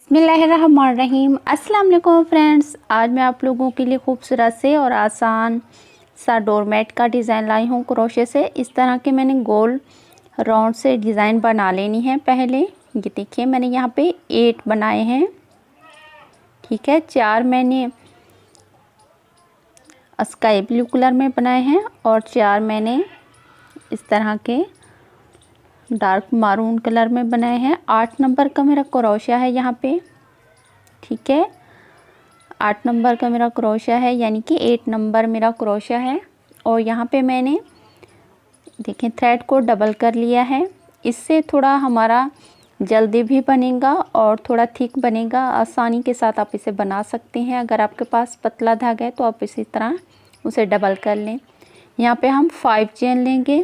बिस्मिल्लाहिर्रहमानिर्रहीम। अस्सलाम वालेकुम फ्रेंड्स, आज मैं आप लोगों के लिए खूबसूरत से और आसान सा डोरमेट का डिज़ाइन लाई हूँ क्रोशे से। इस तरह के मैंने गोल राउंड से डिज़ाइन बना लेनी है। पहले ये देखिए, मैंने यहाँ पे 8 बनाए हैं। ठीक है, 4 मैंने स्काई ब्लू कलर में बनाए हैं और 4 मैंने इस तरह के डार्क मारून कलर में बनाए हैं। 8 नंबर का मेरा क्रोशा है यहाँ पे। ठीक है, 8 नंबर का मेरा क्रोशा है, यानी कि 8 नंबर मेरा क्रोशा है। और यहाँ पे मैंने देखें थ्रेड को डबल कर लिया है। इससे थोड़ा हमारा जल्दी भी बनेगा और थोड़ा थिक बनेगा। आसानी के साथ आप इसे बना सकते हैं। अगर आपके पास पतला धागा है तो आप इसी तरह उसे डबल कर लें। यहाँ पे हम 5 चेन लेंगे।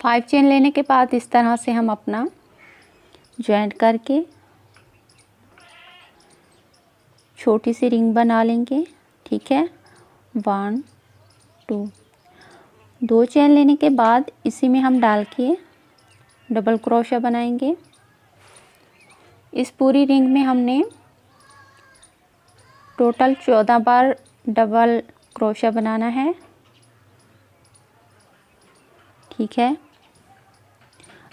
5 चेन लेने के बाद इस तरह से हम अपना जॉइंट करके छोटी सी रिंग बना लेंगे। ठीक है, 1 2 2 चेन लेने के बाद इसी में हम डाल के डबल क्रोशा बनाएंगे। इस पूरी रिंग में हमने टोटल 14 बार डबल क्रोशा बनाना है। ठीक है,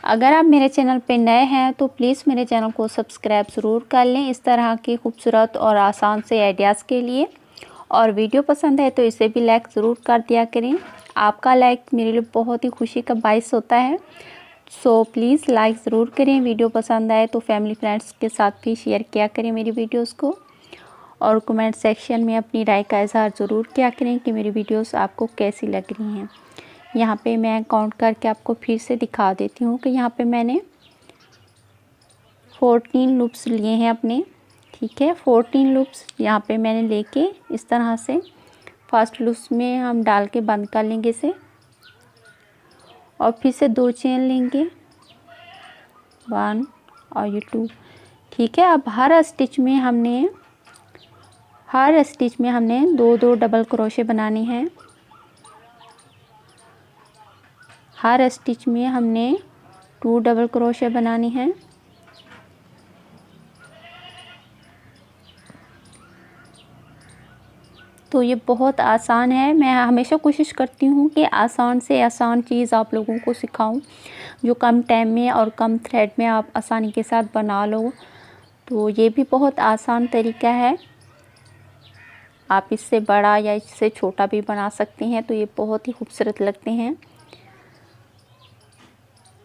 अगर आप मेरे चैनल पे नए हैं तो प्लीज़ मेरे चैनल को सब्सक्राइब ज़रूर कर लें इस तरह के खूबसूरत और आसान से आइडियाज़ के लिए। और वीडियो पसंद है तो इसे भी लाइक ज़रूर कर दिया करें। आपका लाइक मेरे लिए बहुत ही खुशी का बायस होता है। सो प्लीज़ लाइक ज़रूर करें। वीडियो पसंद आए तो फैमिली फ्रेंड्स के साथ भी शेयर किया करें मेरी वीडियोज़ को। और कमेंट सेक्शन में अपनी राय का इज़हार ज़रूर किया करें कि मेरी वीडियोज़ आपको कैसी लग रही हैं। यहाँ पे मैं काउंट करके आपको फिर से दिखा देती हूँ कि यहाँ पे मैंने 14 लूप्स लिए हैं अपने। ठीक है, 14 लूप्स यहाँ पे मैंने लेके इस तरह से फर्स्ट लूप्स में हम डाल के बंद कर लेंगे इसे। और फिर से 2 चेन लेंगे, 1 और ये 2। ठीक है, अब हर स्टिच में हमने 2 डबल क्रोशे बनाने हैं। हर स्टिच में हमने 2 डबल क्रोशे बनाने हैं। तो ये बहुत आसान है। मैं हमेशा कोशिश करती हूँ कि आसान से आसान चीज़ आप लोगों को सिखाऊं, जो कम टाइम में और कम थ्रेड में आप आसानी के साथ बना लो। तो ये भी बहुत आसान तरीका है। आप इससे बड़ा या इससे छोटा भी बना सकते हैं। तो ये बहुत ही खूबसूरत लगते हैं।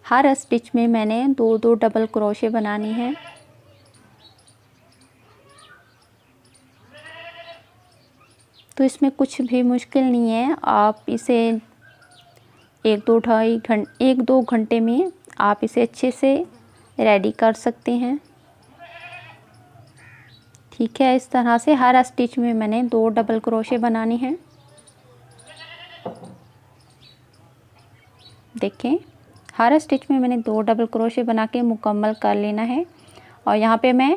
हर स्टिच में मैंने 2 डबल क्रोशे बनाने हैं। तो इसमें कुछ भी मुश्किल नहीं है। आप इसे 1-2 घंटे में आप इसे अच्छे से रेडी कर सकते हैं। ठीक है, इस तरह से हर स्टिच में मैंने 2 डबल क्रोशे बनाने हैं। देखें, हर स्टिच में मैंने 2 डबल क्रोशे बना के मुकम्मल कर लेना है। और यहाँ पे मैं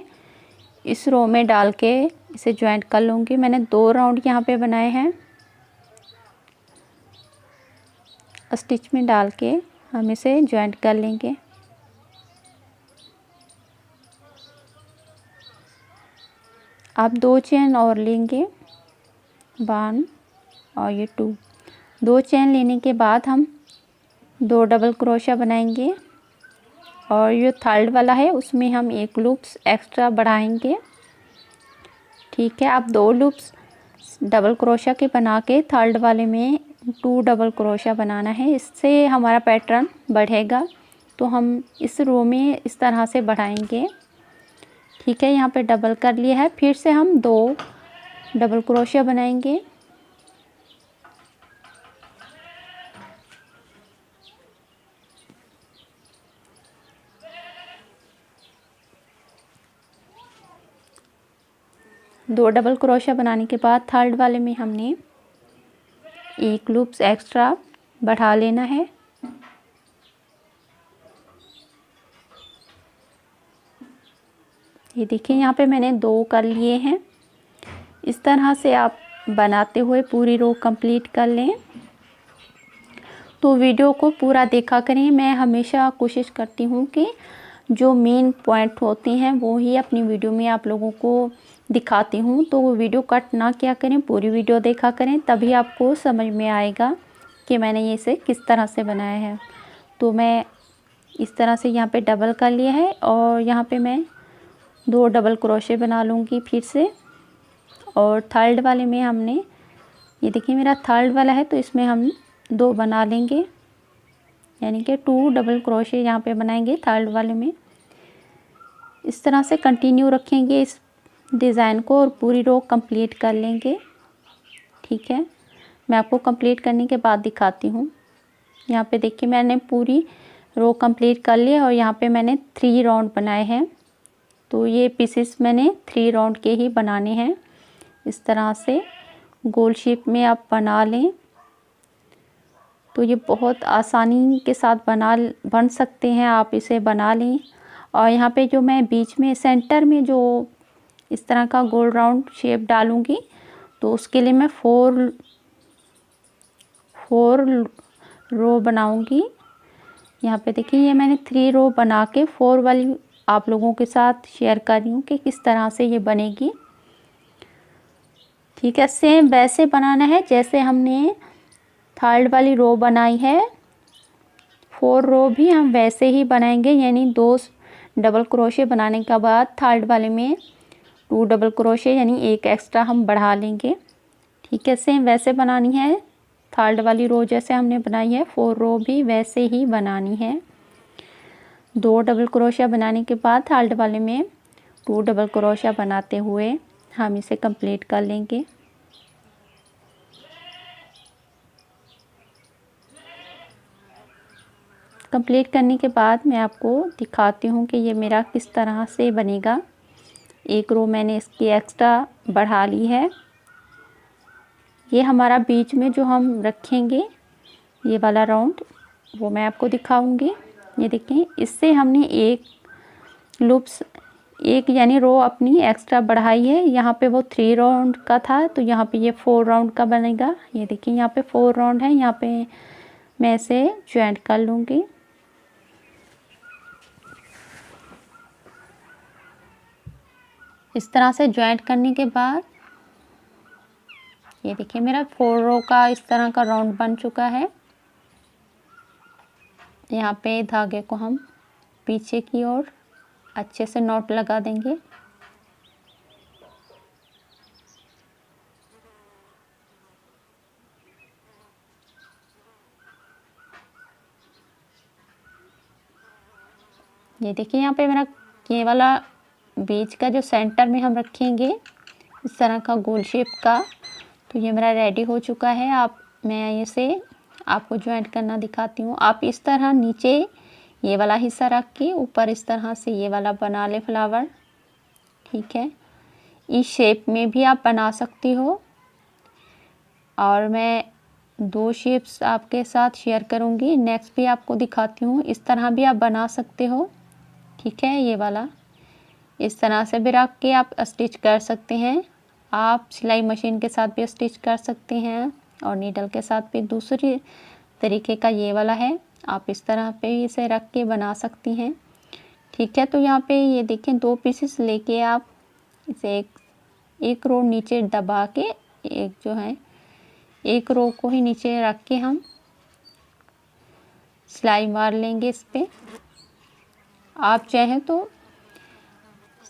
इस रो में डाल के इसे ज्वाइंट कर लूँगी। मैंने 2 राउंड यहाँ पे बनाए हैं। स्टिच में डाल के हम इसे ज्वाइंट कर लेंगे। आप 2 चेन और लेंगे, 1 और ये 2। 2 चेन लेने के बाद हम 2 डबल क्रोशा बनाएंगे। और ये थर्ड वाला है उसमें हम 1 लूप्स एक्स्ट्रा बढ़ाएंगे। ठीक है, आप 2 लूप्स डबल क्रोशा के बना के थर्ड वाले में 2 डबल क्रोशा बनाना है। इससे हमारा पैटर्न बढ़ेगा। तो हम इस रो में इस तरह से बढ़ाएंगे। ठीक है, यहाँ पे डबल कर लिया है। फिर से हम 2 डबल क्रोशा बनाएंगे। दो डबल क्रोशा बनाने के बाद थर्ड वाले में हमने 1 लूप्स एक्स्ट्रा बढ़ा लेना है। ये देखिए, यहाँ पे मैंने 2 कर लिए हैं। इस तरह से आप बनाते हुए पूरी रो कंप्लीट कर लें। तो वीडियो को पूरा देखा करें। मैं हमेशा कोशिश करती हूँ कि जो मेन पॉइंट होते हैं वो ही अपनी वीडियो में आप लोगों को दिखाती हूँ। तो वो वीडियो कट ना किया करें, पूरी वीडियो देखा करें, तभी आपको समझ में आएगा कि मैंने ये इसे किस तरह से बनाया है। तो मैं इस तरह से यहाँ पे डबल कर लिया है और यहाँ पे मैं 2 डबल क्रोशे बना लूँगी फिर से। और थर्ड वाले में हमने, ये देखिए मेरा थर्ड वाला है, तो इसमें हम 2 बना लेंगे, यानी कि 2 डबल क्रोशे यहाँ पे बनाएंगे थर्ड वाले में। इस तरह से कंटिन्यू रखेंगे इस डिज़ाइन को और पूरी रो कंप्लीट कर लेंगे। ठीक है, मैं आपको कंप्लीट करने के बाद दिखाती हूँ। यहाँ पे देखिए मैंने पूरी रो कंप्लीट कर ली और यहाँ पे मैंने 3 राउंड बनाए हैं। तो ये पीसेस मैंने 3 राउंड के ही बनाने हैं। इस तरह से गोल शेप में आप बना लें तो ये बहुत आसानी के साथ बन सकते हैं, आप इसे बना लें। और यहाँ पे जो मैं बीच में सेंटर में जो इस तरह का गोल राउंड शेप डालूँगी, तो उसके लिए मैं 4 रो बनाऊँगी। यहाँ पे देखिए ये मैंने 3 रो बना के 4 वाली आप लोगों के साथ शेयर कर रही हूँ कि किस तरह से ये बनेगी। ठीक है, सेम वैसे बनाना है जैसे हमने थर्ड वाली रो बनाई है। 4 रो भी हम वैसे ही बनाएंगे, यानी 2 डबल क्रोशे बनाने के बाद थर्ड वाले में 2 डबल क्रोशे यानी 1 एक्स्ट्रा हम बढ़ा लेंगे। ठीक है, सेम वैसे बनानी है। थर्ड वाली रो जैसे हमने बनाई है 4 रो भी वैसे ही बनानी है। 2 डबल क्रोशिया बनाने के बाद थर्ड वाले में 2 डबल क्रोशिया बनाते हुए हम इसे कंप्लीट कर लेंगे। कंप्लीट करने के बाद मैं आपको दिखाती हूँ कि ये मेरा किस तरह से बनेगा। 1 रो मैंने इसकी एक्स्ट्रा बढ़ा ली है। ये हमारा बीच में जो हम रखेंगे ये वाला राउंड, वो मैं आपको दिखाऊंगी। ये देखें, इससे हमने एक यानी रो अपनी एक्स्ट्रा बढ़ाई है। यहाँ पे वो 3 राउंड का था, तो यहाँ पे ये 4 राउंड का बनेगा। ये देखिए यहाँ पे 4 राउंड है, यहाँ पे मैं इसे ज्वाइंट कर लूँगी। इस तरह से ज्वाइंट करने के बाद ये देखिए मेरा 4 रो का इस तरह का राउंड बन चुका है। यहाँ पे धागे को हम पीछे की ओर अच्छे से नॉट लगा देंगे। ये देखिए यहाँ पे मेरा ये वाला बीच का जो सेंटर में हम रखेंगे इस तरह का गोल शेप का, तो ये मेरा रेडी हो चुका है। मैं इसे आपको ज्वाइंट करना दिखाती हूँ। आप इस तरह नीचे ये वाला हिस्सा रख के ऊपर इस तरह से ये वाला बना ले फ्लावर। ठीक है, इस शेप में भी आप बना सकती हो और मैं 2 शेप्स आपके साथ शेयर करूँगी। नेक्स्ट भी आपको दिखाती हूँ, इस तरह भी आप बना सकते हो। ठीक है, ये वाला इस तरह से भी रख के आप स्टिच कर सकते हैं। आप सिलाई मशीन के साथ भी स्टिच कर सकते हैं और नीडल के साथ भी दूसरी तरीके का ये वाला है, आप इस तरह पे इसे रख के बना सकती हैं। ठीक है, तो यहाँ पे ये देखें 2 पीसेस लेके आप इसे एक रो नीचे दबा के एक जो है एक रो को ही नीचे रख के हम सिलाई मार लेंगे इस पे। आप चाहें तो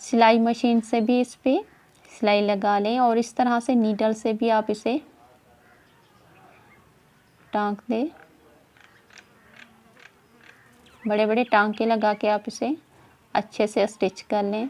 सिलाई मशीन से भी इस पे सिलाई लगा लें और इस तरह से नीडल से भी आप इसे टांक दें। बड़े बड़े टांके लगा के आप इसे अच्छे से स्टिच कर लें।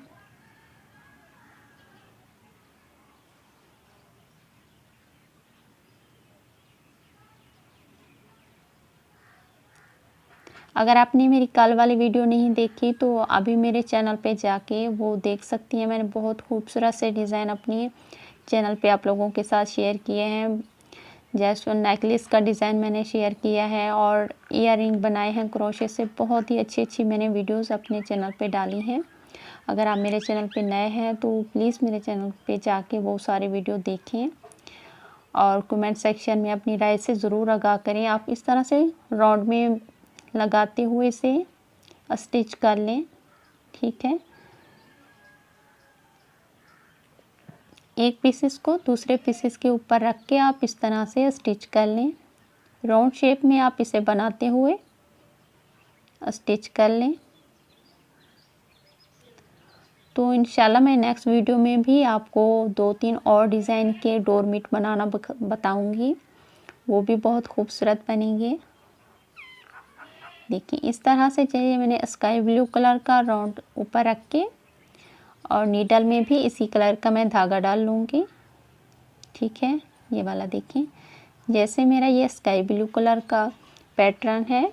अगर आपने मेरी कल वाली वीडियो नहीं देखी तो अभी मेरे चैनल पे जाके वो देख सकती हैं। मैंने बहुत खूबसूरत से डिज़ाइन अपनी चैनल पे आप लोगों के साथ शेयर किए हैं। जैसे नेकलेस का डिज़ाइन मैंने शेयर किया है और ईयररिंग बनाए हैं क्रोशे से। बहुत ही अच्छी मैंने वीडियोस अपने चैनल पे डाली हैं। अगर आप मेरे चैनल पे नए हैं तो प्लीज़ मेरे चैनल पे जाके वो सारे वीडियो देखें और कमेंट सेक्शन में अपनी राय से ज़रूर आगाह करें। आप इस तरह से राउंड में लगाते हुए इसे स्टिच कर लें। ठीक है, एक पीसेस को दूसरे पीसेस के ऊपर रख के आप इस तरह से स्टिच कर लें। राउंड शेप में आप इसे बनाते हुए स्टिच कर लें। तो इंशाल्लाह मैं नेक्स्ट वीडियो में भी आपको 2-3 और डिज़ाइन के डोरमेट बनाना बताऊंगी, वो भी बहुत खूबसूरत बनेंगे। देखिए इस तरह से चाहिए, मैंने स्काई ब्लू कलर का राउंड ऊपर रख के और नीडल में भी इसी कलर का मैं धागा डाल लूँगी। ठीक है, ये वाला देखिए, जैसे मेरा ये स्काई ब्लू कलर का पैटर्न है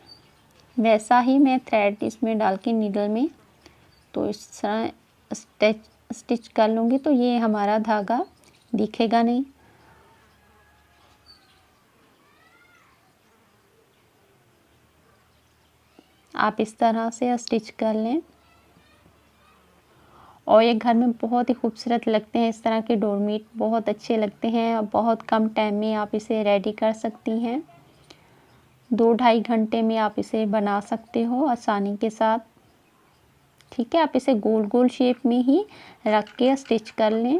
वैसा ही मैं थ्रेड इसमें डाल के नीडल में तो इस तरह स्टिच कर लूँगी, तो ये हमारा धागा दिखेगा नहीं। आप इस तरह से स्टिच कर लें और ये घर में बहुत ही खूबसूरत लगते हैं। इस तरह के डोरमेट बहुत अच्छे लगते हैं और बहुत कम टाइम में आप इसे रेडी कर सकती हैं। 2-2.5 घंटे में आप इसे बना सकते हो आसानी के साथ। ठीक है, आप इसे गोल गोल शेप में ही रख के स्टिच कर लें।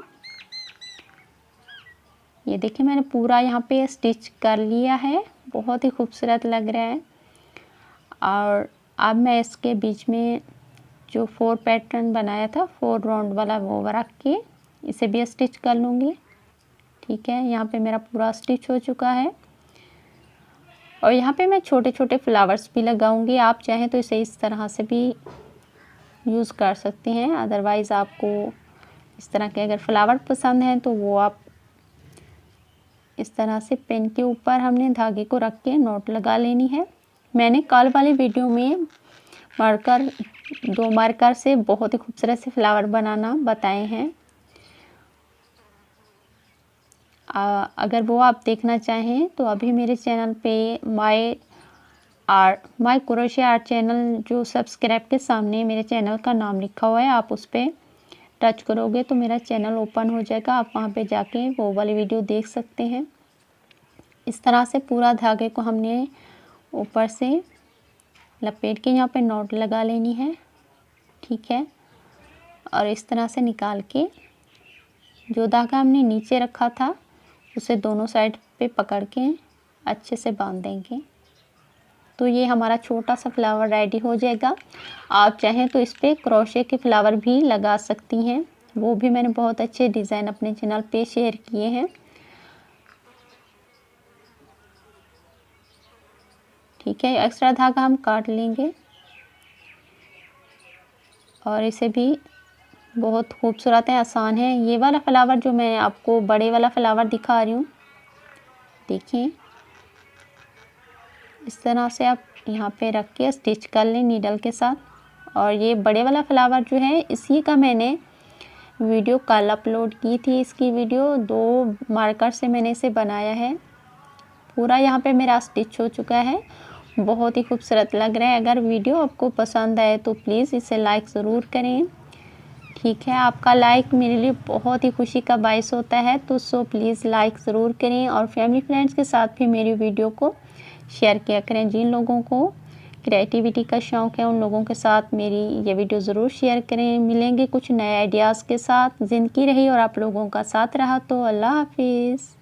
ये देखिए मैंने पूरा यहाँ पे स्टिच कर लिया है, बहुत ही खूबसूरत लग रहा है। और अब मैं इसके बीच में जो 4 पैटर्न बनाया था 4 राउंड वाला वो रख के इसे भी स्टिच कर लूँगी। ठीक है, यहाँ पे मेरा पूरा स्टिच हो चुका है और यहाँ पे मैं छोटे छोटे फ्लावर्स भी लगाऊंगी। आप चाहें तो इसे इस तरह से भी यूज़ कर सकते हैं, अदरवाइज़ आपको इस तरह के अगर फ्लावर पसंद हैं तो वो आप इस तरह से पेन के ऊपर हमने धागे को रख के नॉट लगा लेनी है। मैंने कल वाली वीडियो में मार्कर 2 मार्कर से बहुत ही खूबसूरत से फ्लावर बनाना बताए हैं। अगर वो आप देखना चाहें तो अभी मेरे चैनल पे माय क्रोशे आर्ट चैनल जो सब्सक्राइब के सामने मेरे चैनल का नाम लिखा हुआ है, आप उस पर टच करोगे तो मेरा चैनल ओपन हो जाएगा। आप वहाँ पे जाके वो वाली वीडियो देख सकते हैं। इस तरह से पूरा धागे को हमने ऊपर से लपेट के यहाँ पे नॉट लगा लेनी है। ठीक है, और इस तरह से निकाल के जो धागा हमने नीचे रखा था उसे दोनों साइड पे पकड़ के अच्छे से बांध देंगे। तो ये हमारा छोटा सा फ्लावर रेडी हो जाएगा। आप चाहें तो इस पर क्रोशे के फ्लावर भी लगा सकती हैं, वो भी मैंने बहुत अच्छे डिज़ाइन अपने चैनल पे शेयर किए हैं। ठीक है, एक्स्ट्रा धागा हम काट लेंगे और इसे भी बहुत खूबसूरत है, आसान है। ये वाला फ्लावर जो मैं आपको बड़े वाला फ्लावर दिखा रही हूँ, देखिए इस तरह से आप यहाँ पे रख के स्टिच कर लें नीडल के साथ। और ये बड़े वाला फ्लावर जो है इसी का मैंने वीडियो कल अपलोड की थी। इसकी वीडियो 2 मार्कर से मैंने इसे बनाया है। पूरा यहाँ पे मेरा स्टिच हो चुका है, बहुत ही खूबसूरत लग रहा है। अगर वीडियो आपको पसंद आए तो प्लीज़ इसे लाइक ज़रूर करें। ठीक है, आपका लाइक मेरे लिए बहुत ही खुशी का बायस होता है, तो प्लीज़ लाइक ज़रूर करें और फैमिली फ्रेंड्स के साथ भी मेरी वीडियो को शेयर किया करें। जिन लोगों को क्रिएटिविटी का शौक़ है उन लोगों के साथ मेरी ये वीडियो ज़रूर शेयर करें। मिलेंगे कुछ नए आइडियाज़ के साथ। ज़िंदगी रही और आप लोगों का साथ रहा। तो अल्लाह हाफिज़।